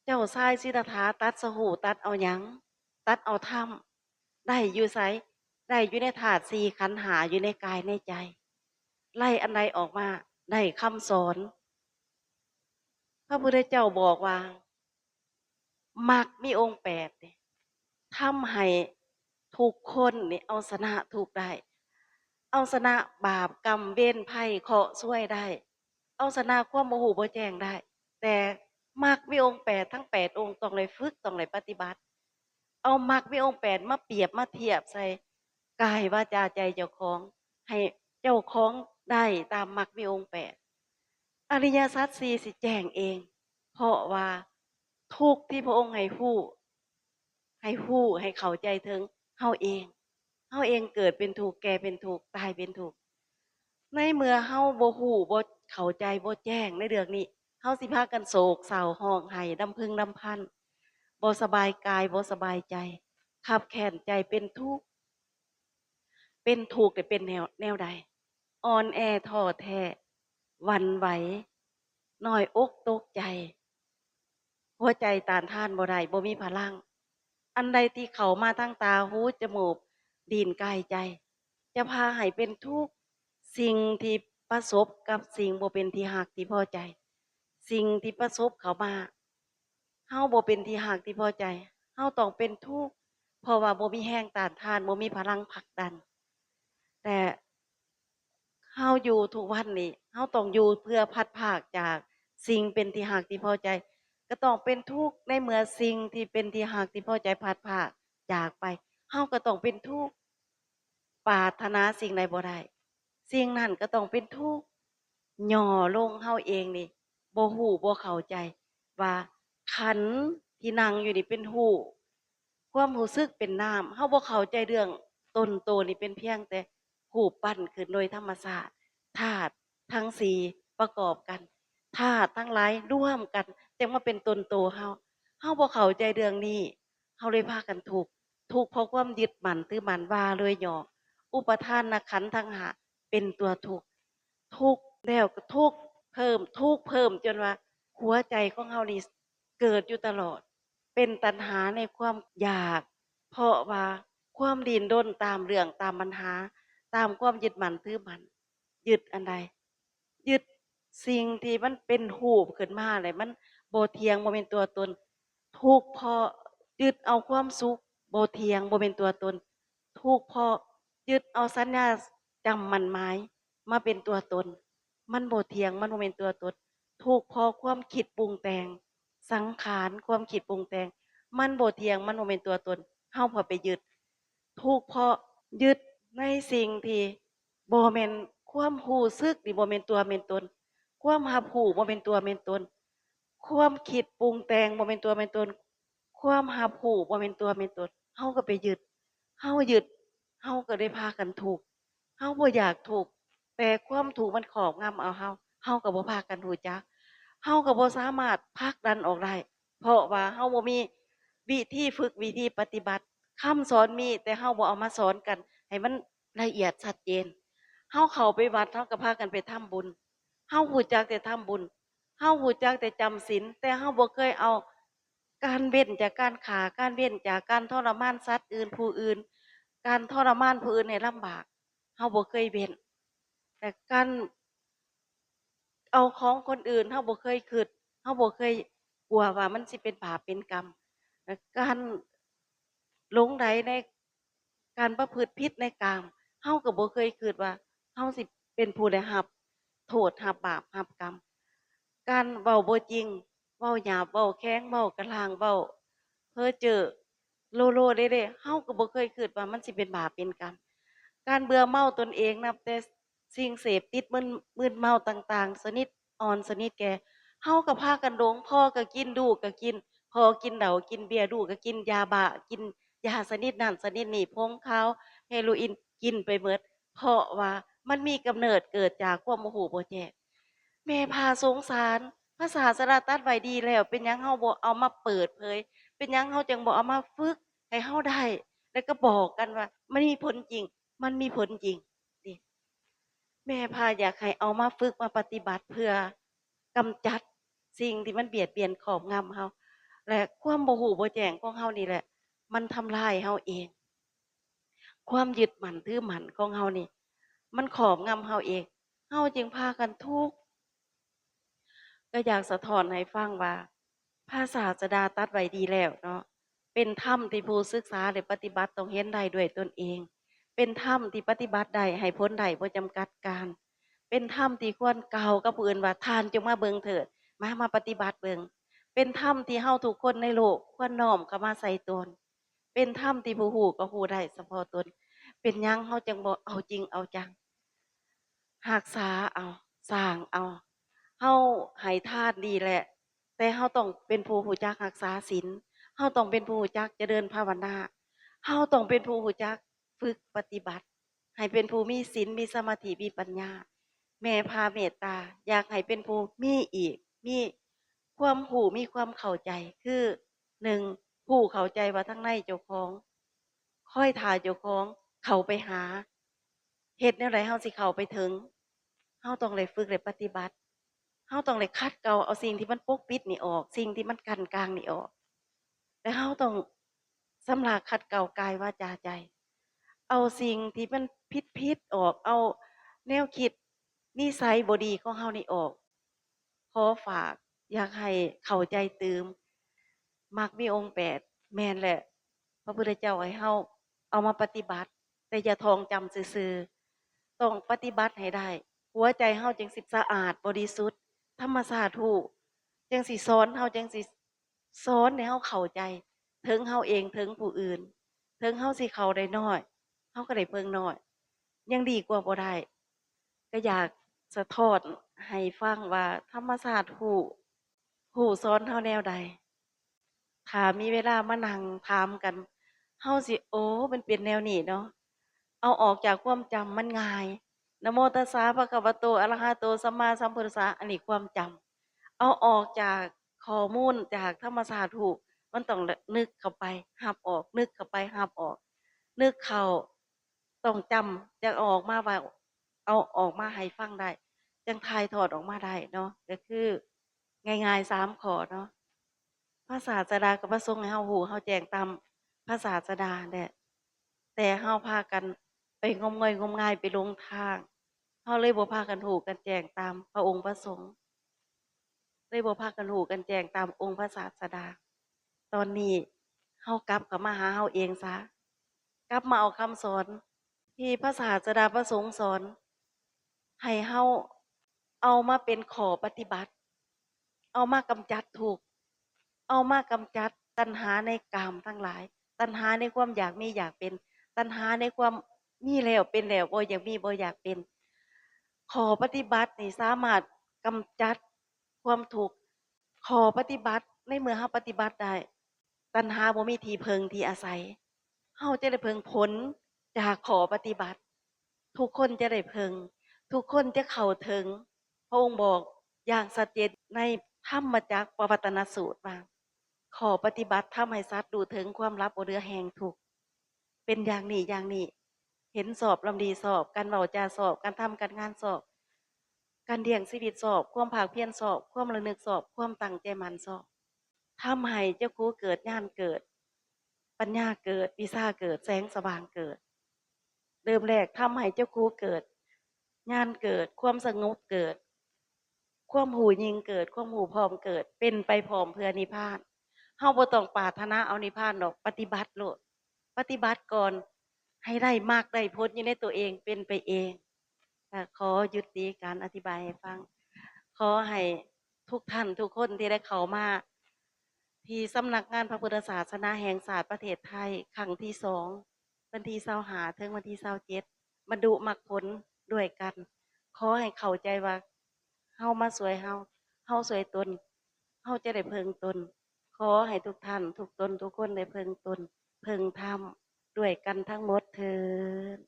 เจ้าชายสิทธัตถะตัดสหูตัดเอาหยังตัดเอาธรรมได้อยู่ไสได้อยู่ในธาตุสี่ขันธ์ห้าอยู่ในกายในใจไล่อันใดออกมาได้คำสอนพระพุทธเจ้าบอกว่ามรรคมีองค์แปดเนี่ยทำให้ทุกคนนี่เอาชนะทุกข์ได้เอาชนะบาปกรรมเวรภัยเคราะห์ช่วยได้เอาชนะความโมโหบ่แจ้งได้แต่มรรคมีองค์แปดทั้งแปดองค์ต้องเลยฝึกต้องเลยปฏิบัติเอามรรคมีองค์แปดมาเปรียบมาเทียบใส่กายวาจาใจเจ้าของให้เจ้าของได้ตามมรรคมีองค์แปดอริยสัจสี่สิแจ้งเองเพราะว่าทุกข์ที่พระองค์ให้ให้เข้าใจถึงเฮาเองเฮาเองเกิดเป็นทุกข์แก่เป็นทุกข์ตายเป็นทุกข์ในเมื่อเฮาบ่ฮู้บ่เข้าใจบ่แจ้งในเรื่องนี้เฮาสิพากันโศกเศร้าร้องไห้รำพึงรำพันบ่สบายกายบ่สบายใจคับแค้นใจเป็นทุกข์เป็นทุกข์ได้เป็นแนวใดอ่อนแอท้อแท้หวั่นไหวน้อยอกตกใจหัวใจต้านทานบ่ได้บ่มีพลัง อันใดที่เขามาทั้งตาหูจมูกดินกายใจจะพาให้เป็นทุกข์สิ่งที่ประสบกับสิ่งบ่เป็นที่หักที่พอใจสิ่งที่ประสบเขามาเฮาบ่เป็นที่หักที่พอใจเฮาต้องเป็นทุกข์เพราะว่าบ่มีแรงต้านทานบ่มีพลังผลักดันแต่เฮาอยู่ทุกวันนี้เฮาต้องอยู่เพื่อพัดภาคจากสิ่งเป็นที่หักที่พอใจก็ต้องเป็นทุกข์ในเมื่อสิ่งที่เป็นที่หักที่พอใจพัดภาคจากไปเฮาก็ต้องเป็นทุกข์ปรารถนาสิ่งใดบ่ได้สิ่งนั้นก็ต้องเป็นทุกข์ย่อลงเฮาเองนี่บ่ฮู้บ่เข้าใจว่าขันธ์ที่นั่งอยู่นี่เป็นรูปความรู้สึกเป็นนามเฮาบ่เข้าใจเรื่องตนโตนี่เป็นเพียงแต่รูปปั้นขึ้นโดยธรรมชาติธาตุทั้งสี่ประกอบกันธาตุทั้งหลายร่วมกันจึงมาเป็นตนโตเฮาบ่เข้าใจเรื่องนี้เฮาเลยพากันทุกข์เพราะความยึดมั่นถือมั่นว่าเลยหยอกอุปทานขันธ์ทั้งห้าเป็นตัวทุกข์แล้วก็ทุกข์เพิ่มทุกข์เพิ่มจนว่าหัวใจของเฮานี่เกิดอยู่ตลอดเป็นตัณหาในความอยากเพราะว่าความดิ้นรนตามเรื่องตามปัญหาตามความยึดมั่นถือมั่นยึดอันใดยึดสิ่งที่มันเป็นรูปขึ้นมาเลยมันบ่เที่ยงบ่เป็นตัวตนทุกข์เพราะยึดเอาความสุขบ่เที่ยงบ่เป็นตัวตนทุกข์เพราะยึดเอาสัญญาจำมั่นหมายมาเป็นตัวตนมันบ่เที่ยงมันบ่เป็นตัวตนทุกข์เพราะความคิดปรุงแต่งสังขารความคิดปรุงแต่งมันบ่เที่ยงมันบ่เป็นตัวตนเฮาพอไปยึดทุกข์เพราะยึดในสิ่งที่บ่แม่นความรู้สึกนี่บ่แม่นตัวแม่นตนความรับรู้บ่แม่นตัวแม่นตนความคิดปรุงแต่งบ่แม่นตัวแม่นตนความรับรู้บ่แม่นตัวแม่นตนเฮาก็ไปยึดเฮายึดเฮาก็ได้พากันทุกข์เฮาบ่อยากทุกข์แต่ความทุกข์มันครอบงำเอาเฮาก็บ่พากันรู้จักเฮาก็บ่สามารถผลักดันออกได้เพราะว่าเฮาบ่มีวิธีฝึกวิธีปฏิบัติคำสอนมีแต่เฮาบ่เอามาสอนกันให้มันละเอียดชัดเจนเฮาเข้าไปวัดเฮาก็พากันไปทำบุญเฮารู้จักแต่ทำบุญเฮารู้จักแต่จำศีลแต่เฮาบ่เคยเอาการเว้นจากการฆ่าการเว้นจากการทรมานสัตว์อื่นผู้อื่นการทรมานผู้อื่นให้ลำบากเฮาบ่เคยเว้นแต่การเอาของคนอื่นเฮาบ่เคยคิดเฮาบ่เคยกลัวว่ามันสิเป็นบาปเป็นกรรมการหลงใหลในการประพฤติผิดในกามเฮาก็บ่เคยคิดว่าเฮาสิเป็นผู้ได้รับโทษรับบาปรับกรรมการเว้าบ่จริงเว้าหยาบเว้าแข็งเว้ากะลางเว้าเพ้อเจ้อโลโลเด้ๆเฮาก็บ่เคยคิดว่ามันสิเป็นบาปเป็นกรรมการเบื่อเมาตนเองนับแต่สิ่งเสพติดมึนเมาต่างๆชนิดอ่อนชนิดแก่เฮาก็พากันหลงพ่อก็กินลูกก็กินพ่อกินเหล้ากินเบียร์ลูกก็กินยาบ้ากินยาชนิดนั้นชนิดนี้ผงขาวเฮโรอีนกินไปหมดเพราะว่ามันมีกำเนิดเกิดจากความโมโหบ่แจ้งแม่พาสงสารพระศาสดาตรัสไว้ดีแล้วเป็นหยังเฮาบ่เอามาเปิดเผยเป็นหยังเฮาจึงบ่เอามาฝึกให้เฮาได้แล้วก็บอกกันว่ามันมีผลจริงมันมีผลจริงนี่แม่พาอยากให้เอามาฝึกมาปฏิบัติเพื่อกำจัดสิ่งที่มันเบียดเบียนครอบงำเฮา และความบ่ฮู้บ่แจ้งของเฮานี่แหละมันทำลายเฮาเอง ความยึดมั่นถือมั่นของเฮานี่มันครอบงำเฮาเองเฮาจึงพากันทุกข์ก็อยากสะท้อนให้ฟังว่าพระศาสดาตรัสไว้ดีแล้วเนาะเป็นธรรมที่ผู้ศึกษาและปฏิบัติต้องเห็นได้ด้วยตนเองเป็นธรรมที่ปฏิบัติได้ให้พ้นได้บ่จำกัดการเป็นธรรมที่ควรกล่าวกับผู้อื่นว่าทานจงมาเบิ่งเถิดมาปฏิบัติเบิ่งเป็นธรรมที่เฮาทุกคนในโลกควรน้อมเข้ามาใส่ตนเป็นธรรมที่ผู้ฮู้ก็ฮู้ได้เฉพาะตน เป็นหยังเฮาจังบ่เอาจริงเอาจังรักษาเอาสร้างเอาเฮาให้ทานดีแหละแต่เฮาต้องเป็นผู้รู้จักรักษาศีลเฮาต้องเป็นผู้รู้จักเจริญภาวนาเฮาต้องเป็นผู้รู้จักฝึกปฏิบัติให้เป็นผู้มีศีลมีสมาธิมีปัญญาแม่พาเมตตาอยากให้เป็นผู้มีอีกมีความรู้มีความเข้าใจคือ1ผู้เข้าใจว่าทั้งในเจ้าของค่อยท่าเจ้าของเข้าไปหาเฮ็ดแนวใดเฮาสิเข้าไปถึงเฮาต้องได้ฝึกได้ปฏิบัติเฮาต้องได้ขัดเกลาเอาสิ่งที่มันปกปิดนี่ออกสิ่งที่มันกั้นกลางนี่ออกและเฮาต้องสำรากขัดเกลากายวาจาใจเอาสิ่งที่มันผิดๆออกเอาแนวคิดนิสัยบ่ดีของเฮานี่ออกขอฝากอยากให้เข้าใจตื่มมรรคมีองค์8แม่นแหละพระพุทธเจ้าให้เฮาเอามาปฏิบัติแต่อย่าท่องจำซื่อๆต้องปฏิบัติให้ได้หัวใจเฮาจึงสิสะอาดบริสุทธิ์ธรรมชาติถูกจังสิสอนเฮาจังสิสอนให้เฮาเข้าใจถึงเฮาเองถึงผู้อื่นถึงเฮาสิเข้าได้น้อยเฮาก็ได้เพิ่งน้อยยังดีกว่าบ่ได้ก็อยากสะท้อนให้ฟังว่าธรรมชาติรู้สอนเฮาแนวใด ถ้ามีเวลามานั่งถามกันเฮาสิโอ้มันเป็นแนวนี้เนาะเอาออกจากความจำมันง่ายนะโมตัสสะภะคะวะโตอะระหะโตสัมมาสัมพุทธัสสะอันนี้ความจำเอาออกจากข้อมูลจากธรรมชาติถูกมันต้องนึกเข้าไปหับออกนึกเข้าไปหับออกนึกเข้าต้องจำจะออกมาว่าเอาออกมาให้ฟังได้จังถ่ายทอดออกมาได้เนาะก็คือง่ายๆ3ข้อเนาะ พระศาสดาก็บ่ทรงให้เฮาฮู้เฮาแจ้งตามพระศาสดาแหละแต่เฮาพากันไปงมงอยงมงายไปหลงทางเฮาเลยบ่พากันฮู้กันแจ้งตามพระองค์พระสงฆ์เลยบ่พากันฮู้กันแจ้งตามองค์พระศาสดาตอนนี้เฮากลับเข้ามาหาเฮาเองซะกลับมาเอาคำสอนที่พระศาสดาพระสงฆ์สอนให้เฮาเอามาเป็นข้อปฏิบัติเอามากำจัดทุกข์ เอามากำจัดตัณหาในกามทั้งหลายตัณหาในความอยากมีอยากเป็นตัณหาในความมีแล้วเป็นแล้วบ่อยากมีบ่อยากเป็นขอปฏิบัตินี่สามารถกำจัดความทุกข์ขอปฏิบัติในเมื่อเฮาปฏิบัติได้ตัณหาบ่มีที่พึ่งที่อาศัยเฮาจะได้เพิ่งผลจากขอปฏิบัติทุกคนจะได้เพิ่งทุกคนจะเข้าถึงพระองค์บอกอย่างชัดเจนในธรรมจักรปวัตตนสูตรว่า ขอปฏิบัติทำให้สัตว์ดูถึงความลับบ่เรือแห่งทุกข์เป็นอย่างนี้อย่างนี้เห็นสอบลำดีสอบการเว้าจาสอบการทำการงานสอบการเลี้ยงชีวิตสอบความภาคเพียรสอบความระลึกสอบความตั้งใจมั่นสอบทำให้เจ้าคูเกิดญาณเกิดปัญญาเกิดวิชาเกิดแสงสว่างเกิดเริ่มแรกทำให้เจ้าคูเกิดญาณเกิดความสงบเกิดความหูยิงเกิดความหูพร้อมเกิดเป็นไปพร้อมเพื่อนิพพาน เฮาบ่ต้องปรารถนาเอานิพพานดอกปฏิบัติโลดปฏิบัติก่อนให้ได้มากได้ผลอยู่ในตัวเองเป็นไปเองก็ขอยุติการอธิบายให้ฟังขอให้ทุกท่านทุกคนที่ได้เข้ามาที่สำนักงานพระพุทธศาสนาแห่งชาติประเทศไทยครั้งที่2วันที่25ถึงวันที่27บรรลุมรรคผลด้วยกันขอให้เข้าใจว่าเฮามาสวยเฮาเฮาสวยตนเฮาจะได้เพิงตน ขอให้ทุกท่านทุกตนทุกคนได้เพึงตนเพึงธรรมด้วยกันทั้งหมดเถิด